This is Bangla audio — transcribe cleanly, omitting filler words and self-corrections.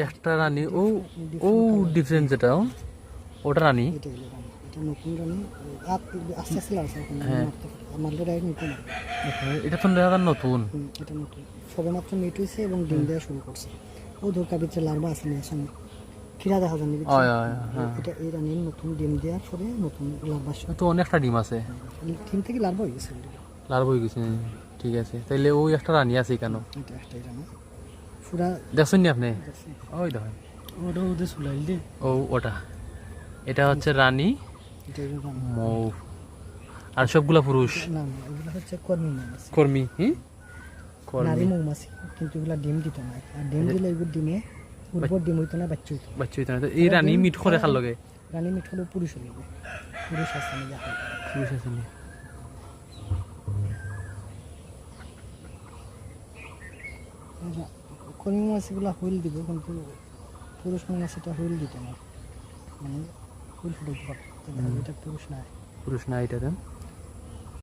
একটা রানী ও ও ডিফারেন্ট যেটা ওটা রানী। এটা হলো রানী, এটা নতুন রানী। আস্তে আস্তে লাড়ছে এখন হ্যাঁ। আমার লড়াই নতুন। এটা তো দেখা নতুন। এটা নতুন সবে মাত্র মিট হয়েছে এবং ডিম দেওয়া শুরু করছে। ও দরকার ভিতরে লার্ভা আছে না সামনে খিরা দেখা যায়নি হ্যাঁ এটা এই রানীর নতুন ডিম দেওয়ার পরে নতুন লার্ভা তো অনেকটা ডিম আছে, ডিম থেকে লার্ভা হয়ে গেছে। লাল বই গেছে। ঠিক আছে, তাইলে ওই একটা রানী আছে কেন এটা একটাই রানী পুরা দেখছেন নি আপনি? ওই দেখেন ওটা ওদের চুলাইল দে। ও ওটা, এটা হচ্ছে রানী এটা হলো রানী। মৌ, আর সবগুলা পুরুষ না না এগুলো হচ্ছে কর্মী মৌমাছি, কর্মী। নারী কর্মী মৌমাছি, কিন্তু এগুলা ডিম দিত না। আর ডিম দিলে এগুলো ডিমে উর্বর ডিম হইতো না, বাচ্চা হইতো। বাচ্চা হইতো না। তো এই রানী মিট করে খার লগে রানী মিট হলেও পুরুষ হইবে, পুরুষ আছে না যা হয়। পুরুষ আছে নি? কর্মী মৌমাছিগুলো হুইল দিব, কিন্তু পুরুষ মৌমাছিটা হুইল দিত না, মানে হুইল ফুটাইতে পারতো। এটা পুরুষ না। পুরুষ না এটা দেন।